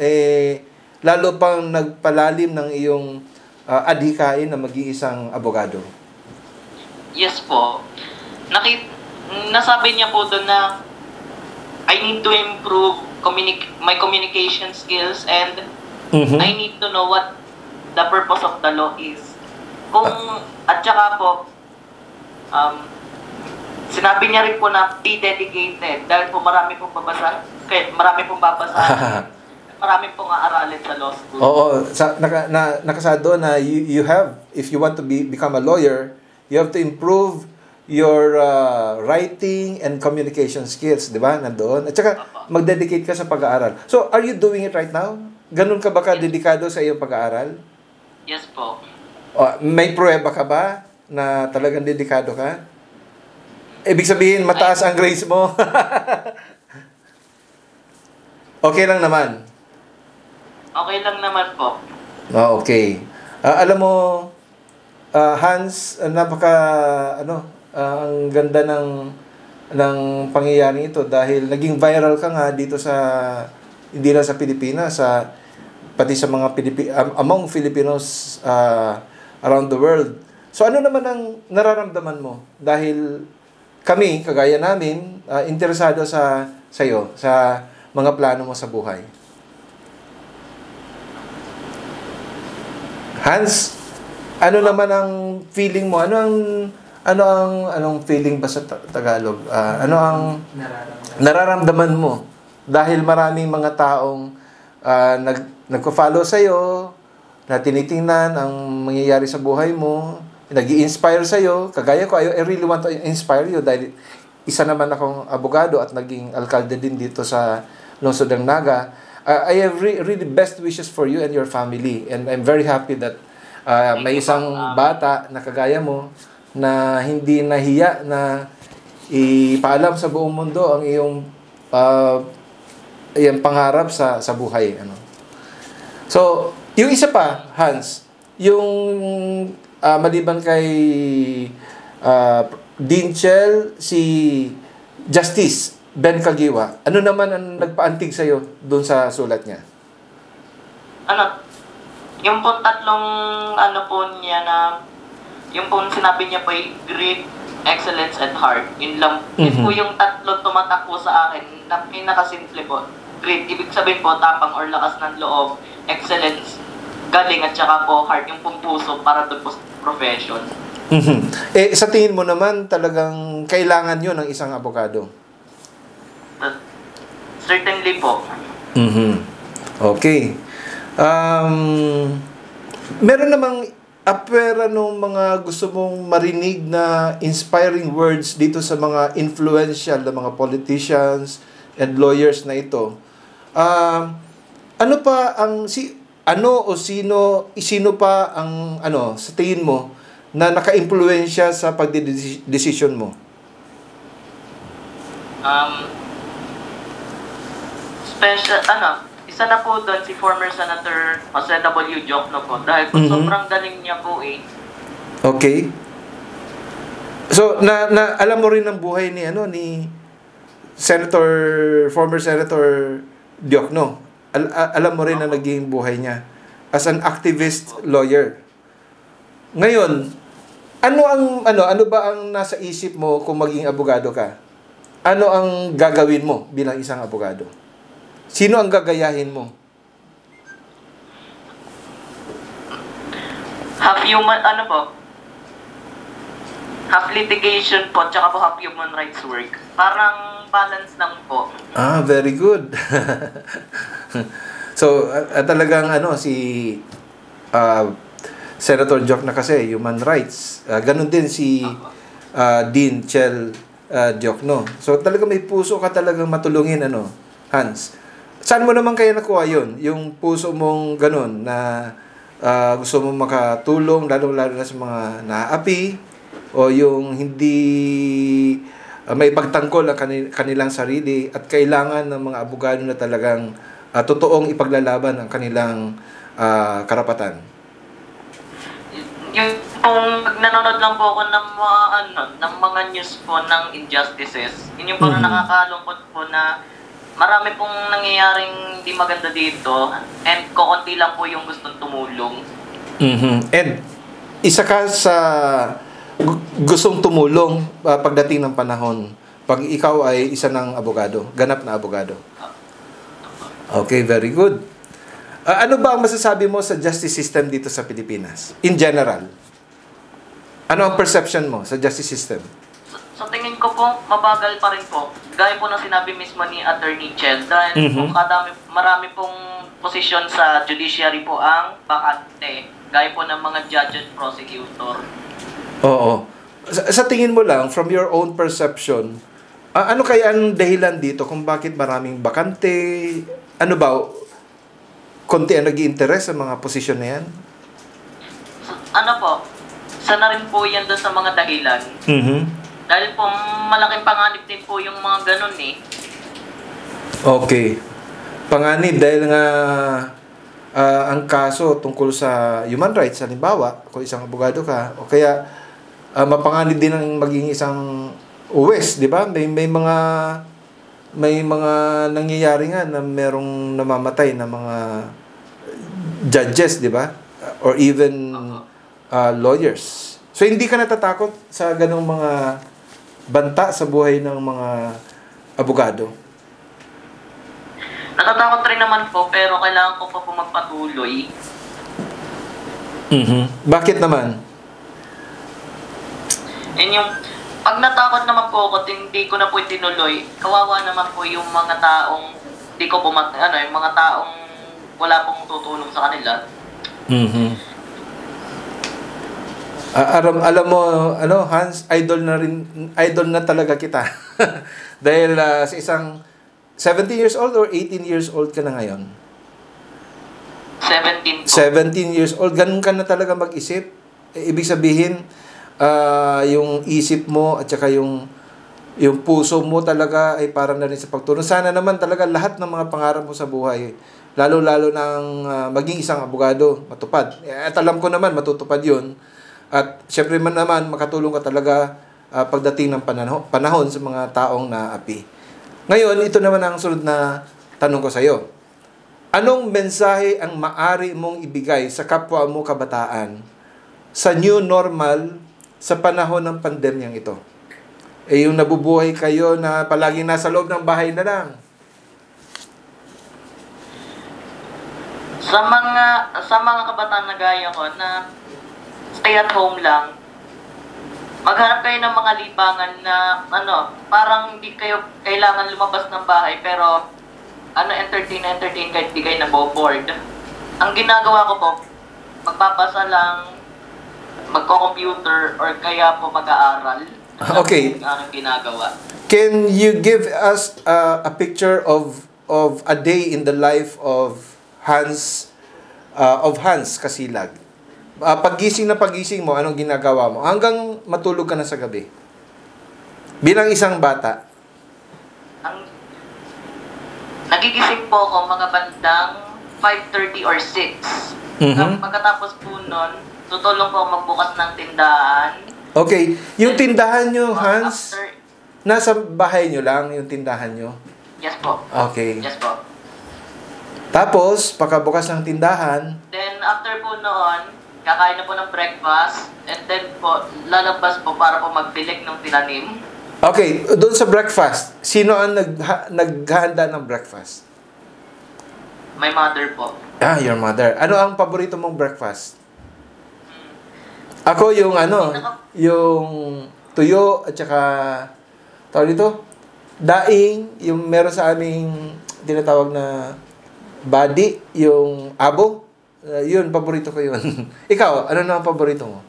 lalo pang nagpalalim ng iyong adhikain na maging isang abogado? Yes po. Nasabi niya po doon na I need to improve my communication skills and I need to know what the purpose of the law is. At saka po, sinabi niya rin po na be dedicated dahil po marami pong babasa, marami pong aaralin sa law school. Oo, nakasado na you have, if you want to become a lawyer, you have to improve your writing and communication skills, di ba? Nandoon. At saka, mag-dedicate ka sa pag-aaral. So, are you doing it right now? Ganun ka ba ka-dedikado sa iyong pag-aaral? Yes po. May pruweba ka ba na talagang dedikado ka? Ibig sabihin, mataas ang grades mo. Okay lang naman. Okay lang naman po. Okay. Alam mo, Hans, ang ganda ng pangyayaring ito dahil naging viral ka nga dito hindi lang sa Pilipinas, pati sa mga among Filipinos around the world. So ano naman ang nararamdaman mo? Dahil kami, kagaya namin, interesado sa iyo, sa mga plano mo sa buhay. Hans, ano naman ang feeling mo? Anong feeling ba sa Tagalog? Ano ang nararamdaman mo? Dahil maraming mga taong nagko-follow sa iyo, na tinitingnan ang mangyayari sa buhay mo, nag-i-inspire sa iyo. Kagaya ko, I really want to inspire you dahil isa naman akong abogado at naging alkalde din dito sa lungsod ng Naga. I have really best wishes for you and your family, and I'm very happy that may isang bata na kagaya mo na hindi nahiya na ipaalam sa buong mundo ang iyong pangarap sa buhay. So, yung isa pa, Hans, yung maliban kay Dean Chel, si Justice Ben Kagiwa, ano naman ang nagpaantig sa'yo doon sa sulat niya? Yung po tatlong po niya na yung po sinabi niya po ay grit, excellence, and heart. Yun lang. Yun po yung tatlo tumatak po sa akin na pinakasimple po. Grit, ibig sabihin po tapang or lakas ng loob. Excellence, galing, at saka po heart, yung pong puso para doon po sa profession. Sa tingin mo naman talagang kailangan yun ng isang abogado? Certainly po. Okay. Meron namang apera nung mga gusto mong marinig na inspiring words dito sa mga influential na mga politicians and lawyers na ito. Ano pa ang sino pa ang sa tingin mo na naka-impluwensya sa pagdedesisyon mo? special, isa na po doon si former Senator Jose W. Diokno po. Dahil po sobrang galing niya po eh. Okay. So, alam mo rin ang buhay ni, ni former Senator Diokno. Alam mo rin na naging buhay niya as an activist lawyer. Ngayon, ano ba ang nasa isip mo kung maging abogado ka? Ano ang gagawin mo bilang isang abogado? Sino ang gagayahin mo? Half human, half litigation po, tsaka po half human rights work. Parang balance lang po. Very good. So, talagang si Senator Diokno kasi, human rights. Ganun din si Dean Chel Diokno. So, talaga may puso ka talagang matulungin, Hans. Saan mo naman kaya nakuha yun? Yung puso mong ganun na gusto mong makatulong, lalo-lalo na sa mga naaapi, o yung hindi may pagtangkol ang kanilang sarili at kailangan ng mga abogado na talagang totoong ipaglalaban ang kanilang karapatan. Yung nanonood lang po ako ng mga news po ng injustices. Yun yung parang nakakalungkot po na marami pong nangyayaring di maganda dito and kukunti lang po yung gustong tumulong. And isa ka sa gustong tumulong pagdating ng panahon pag ikaw ay isa ng abogado, ganap na abogado. Okay, very good. Ano ba ang masasabi mo sa justice system dito sa Pilipinas? In general. Ano ang perception mo sa justice system? Sa tingin ko po, mabagal pa rin po. Gaya po ng sinabi mismo ni Attorney Chel, dahil po marami pong posisyon sa judiciary po ang bakante. Gaya po ng mga judge and prosecutor. Oo. Sa tingin mo lang, from your own perception, ano kaya ang dahilan dito kung bakit maraming bakante? Ano ba? Konti ang nag-i-interest sa mga posisyon na yan? Isa na rin po yan doon sa mga dahilan. Dahil po, malaking panganib din po yung mga ganun eh. Okay. Panganib dahil nga ang kaso tungkol sa human rights, halimbawa, kung isang abogado ka, o kaya mapanganib din ang maging isang uwes, di ba? May mga nangyayari nga na merong namamatay na mga judges, di ba? Or even lawyers. So, hindi ka natatakot sa ganong mga banta sa buhay ng mga abogado? Natatakot rin naman po, pero kailangan ko pa po magpatuloy. Bakit naman? And yung, pag natakot naman po ako, hindi ko na po tinuloy, kawawa naman po yung mga taong, yung mga taong wala pong tutulong sa kanila. Alam mo, Hans, idol na talaga kita. Dahil sa isang 17 years old or 18 years old ka na ngayon? 17 po. 17 years old, ganun ka na talaga mag-isip. Ibig sabihin, yung isip mo at saka yung puso mo talaga ay parang na rin sa pagtulong. Sana naman talaga lahat ng mga pangarap mo sa buhay, lalo-lalo ng maging isang abogado, matupad. At alam ko naman, matutupad yun. At syempre naman, makatulong ka talaga pagdating ng panahon sa mga taong naapi. Ngayon, ito naman ang sunod na tanong ko sa iyo. Anong mensahe ang maari mong ibigay sa kapwa mo kabataan sa new normal sa panahon ng pandemyang ito? Yung nabubuhay kayo na palaging nasa loob ng bahay na lang. Sa mga kabataan na gaya ko na stay at home lang, maghanap kayo ng mga libangan na parang hindi kayo kailangan lumabas ng bahay, pero entertain kahit di kayo naboboard. Ang ginagawa ko po, magpapasa lang, magko-computer, or kaya po mag-aaral. Okay. Ang ginagawa. Can you give us a picture of a day in the life of Hans Kasilag? Paggising mo, anong ginagawa mo? Hanggang matulog ka na sa gabi. Bilang isang bata. nagigising po ako mga bandang 5:30 or 6. Pagkatapos po nun, tutulong po ako magbukas ng tindahan. Okay. Yung tindahan nyo, Hans, After, nasa bahay nyo lang yung tindahan nyo? yes po. Okay. Yes po. Tapos, pagkabukas ng tindahan, Then after po noon, kakain na po ng breakfast. And then po, lalabas po para po magpilik ng tinanim. okay, doon sa breakfast, sino ang naghahanda ng breakfast? My mother po. Ah, your mother. Ano ang paborito mong breakfast? Ako yung yung tuyo at saka tawag dito, daing, yung meron sa aming tinatawag na body, yung abo. Yun, paborito ko yun. Ikaw, ano na ang paborito mo?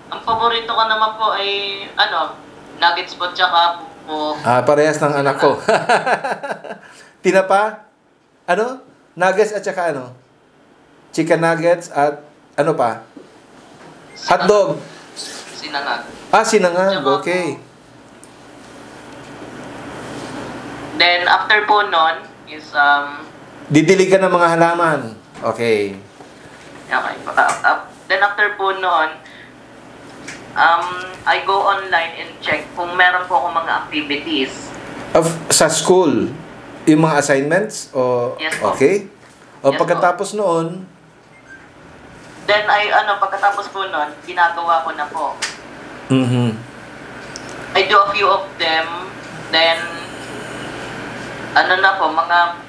Ang paborito ko naman po ay, nuggets po tsaka po. Parehas ng anak ko. Tinapa? Ano? Nuggets at saka ano? Chicken nuggets at ano pa? Hotdog. Sinangag. Sinangag. Tsaka Okay. Then after po nun is, Didilig ka ng mga halaman. Okay. okay. Then after po nun, I go online and check kung meron po akong mga activities. Sa school, yung mga assignments? O, Yes po. okay. O Yes pagkatapos noon, Then pagkatapos po nun, ginagawa ko na po. I do a few of them, then na po, mga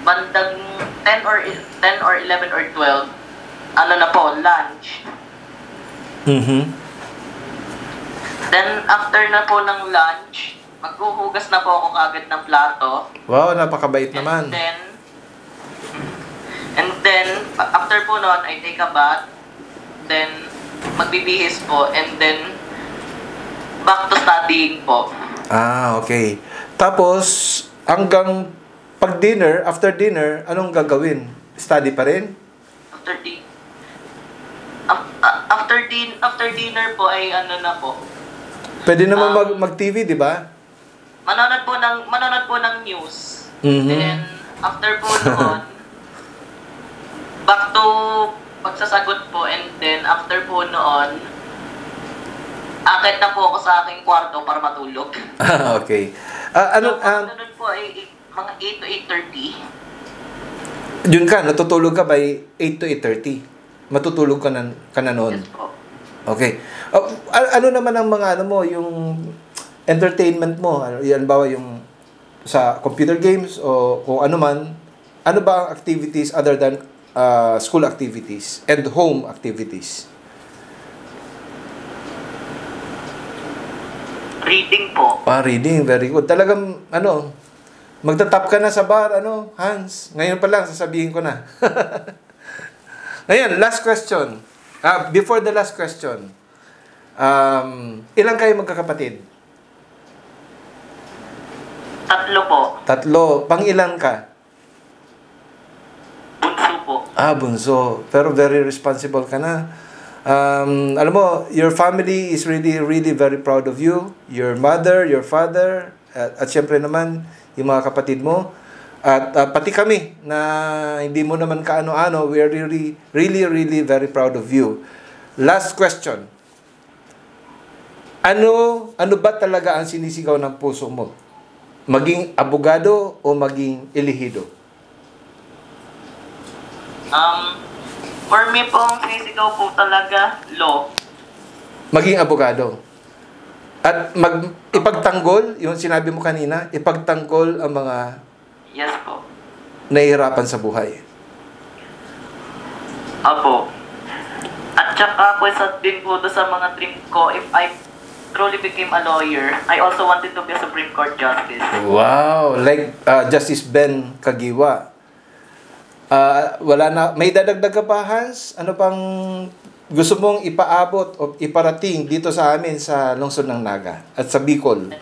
bandang 10 or 11 or 12, na po, lunch. Then after na po ng lunch, maghuhugas na po ako kagad ng plato. wow, napakabait naman. And then, after po nun, I take a bath. Then, magbibihis po. And then, back to studying po. Okay. Tapos, hanggang pag-dinner, after dinner, anong gagawin? Study pa rin? After dinner po ay na po. Pwede naman mag-TV, di ba? Manonood po ng news. Mhm. Then, after po noon, back to pagsasagot po, and then after po noon, akit na po ako sa aking kwarto para matulog. Okay. Sunod po ay mga 8 to 8:30. Yun ka, natutulog ka by 8 to 8:30. Matutulog ka na noon. Yes po. Okay. Ano naman ang mga yung entertainment mo? Yan ba yung sa computer games o kung ano man? Ano ba ang activities other than school activities and home activities? Reading po. Reading, very good. Talagang magtatap ka na sa bar, Hans. Ngayon pa lang sasabihin ko na. Ngayon, last question. Before the last question. Ilang kayo magkakapatid? 3 po. 3. Pang-ilan ka? Bunso po. Bunso. Pero very responsible ka na. Alam mo, your family is really, really very proud of you. Your mother, your father, at syempre naman, yung mga kapatid mo. At pati kami, na hindi mo naman kaano-ano, we are really, really, really very proud of you. Last question. Ano ba talaga ang sinisigaw ng puso mo? Maging abogado o maging elihido? For me po, ang sinisigaw po talaga, law. Maging abogado. At ipagtanggol, yung sinabi mo kanina, ipagtanggol ang mga Yes po. nahihirapan sa buhay. Apo. At saka po isa din po doon sa mga dream ko, if I truly became a lawyer, I also wanted to be a Supreme Court Justice. Wow! Like Justice Ben Kagiwa. Wala na, may dadagdag ka pa, Hans? Ano pang gusto mong ipaabot o iparating dito sa amin sa lungsod ng Naga at sa Bicol?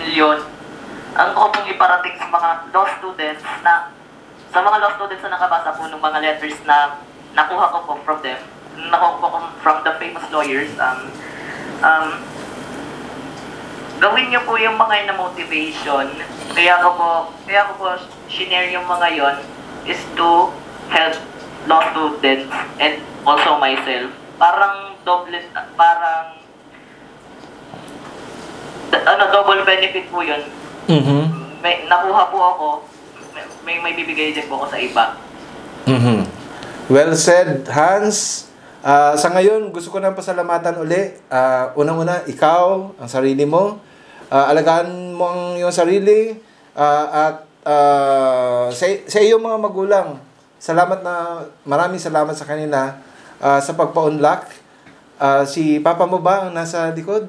Yun. Ang ko pong iparating sa mga law students na nakabasa po ng mga letters na nakuha ko po from them, nakuha ko po from the famous lawyers, gawin niyo po yung mga na motivation. Kaya ko po shinare yung mga yon is to help law students and also myself. Parang double benefit po yun. May nakuha po ako, may bibigay din po ako sa iba. Well said, Hans. Sa ngayon, gusto ko nang pasalamatan uli. Unang-una, ikaw, ang sarili mo. Alagaan mo ang iyong sarili. At sa iyong mga magulang, maraming salamat sa kanila sa pagpa-unlock. Si Papa mo ba ang nasa likod?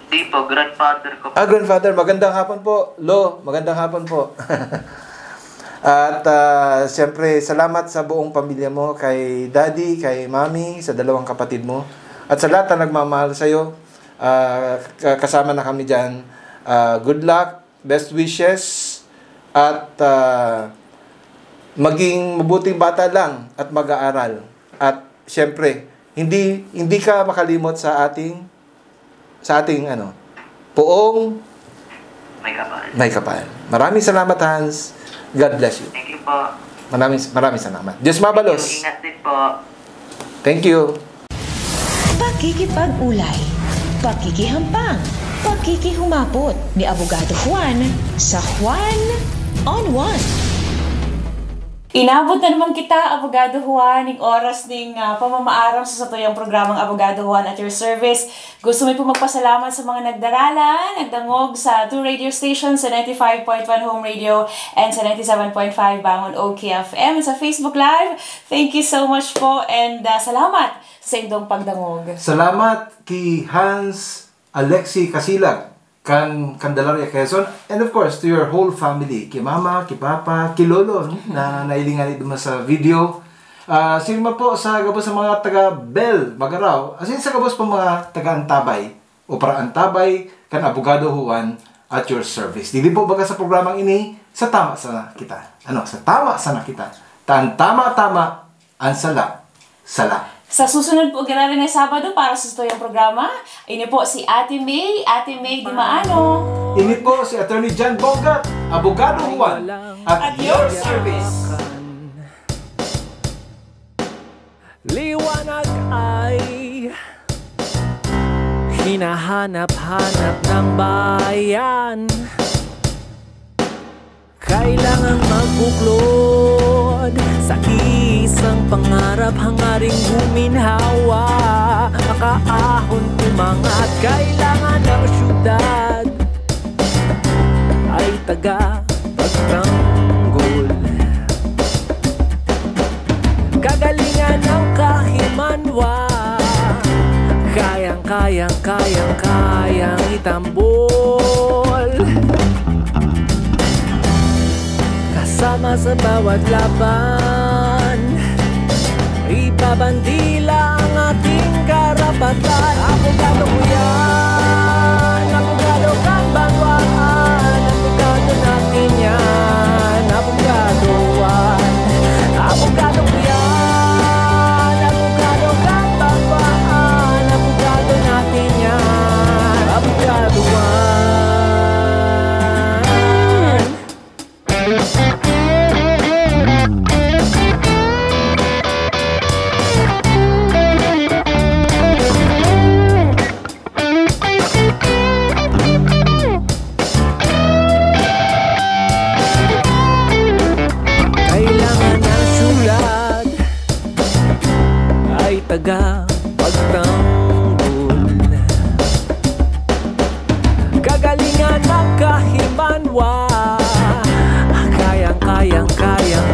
Hindi po, grandfather ko. Grandfather. Magandang hapon po. Lo, magandang hapon po. At siyempre, salamat sa buong pamilya mo, kay Daddy, kay Mami, sa dalawang kapatid mo. At sa lahat na nagmamahal sa'yo, kasama na kami dyan. Good luck, best wishes, at maging mabuting bata lang at mag-aaral. At siyempre, hindi ka makalimot sa ating poong may kapal. Maraming salamat, Hans. God bless you. Thank you po. Maraming salamat. Diyos mabalos. Ingat din po. Thank you. Pakikipag-ulay, pakikihampang, pakikihumapot ni Abogado Juan sa Juan on One. Inabot na naman kita, Abogado Juan, ng oras ng pamamaarang sa satuyang programang Abogado Juan at your service. Gusto mo po magpasalamat sa mga nagdarala, nagdangog sa 2 radio stations, sa 95.1 Home Radio and sa 97.5 Bangon OKFM, sa Facebook Live. Thank you so much po and salamat sa inyong pagdangog. Salamat kay Hans Alexi Casilag, Candelaria, Quezon, and of course to your whole family, kay Mama, kay Papa, kay Lolo, na nailingan ito sa video. Sino po sa gabos sa mga taga Bel, Bagaraw, as in sa gabos po mga taga Antabay, o para Antabay, kan Abogado Juan at your service. Dili po baga sa programang ini, sa tama sana kita. Sa tama sana kita. Tama-tama, ang sala. Sa susunod po rin na Sabado para sa tuyong programa, ini po si Ate May Di Maano. Ini po si Attorney John Bogat, Abogado Juan, at your service. Liwanag ay hinahanap-hanap ng bayan. Kailangang magbuklod sa isang pangarap, hangaring guminhawa, makaahon umangat. Kailangan ng syudad ay taga-pagtanggol. Kagalingan ng kahimanwa, kayang itambol. Kasama sa bawat laban, ibabandila ang ating karapatan. Abogado ko yan, abogado kang banwaan, abogado natin yan, abogado Juan. Abogado ko yan, abogado kang banwaan, abogado natin yan, abogado Juan. Taga-pagtanggol, kagalingan ng kahimanwa,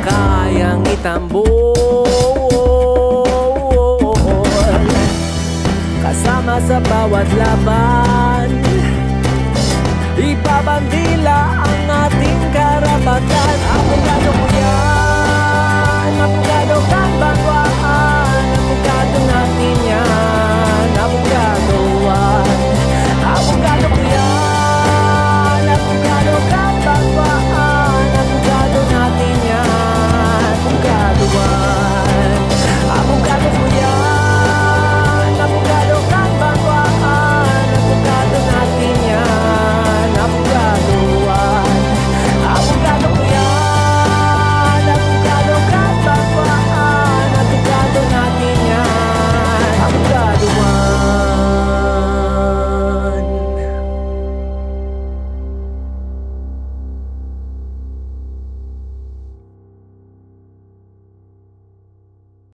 kayang itambol. Kasama sa bawat laban,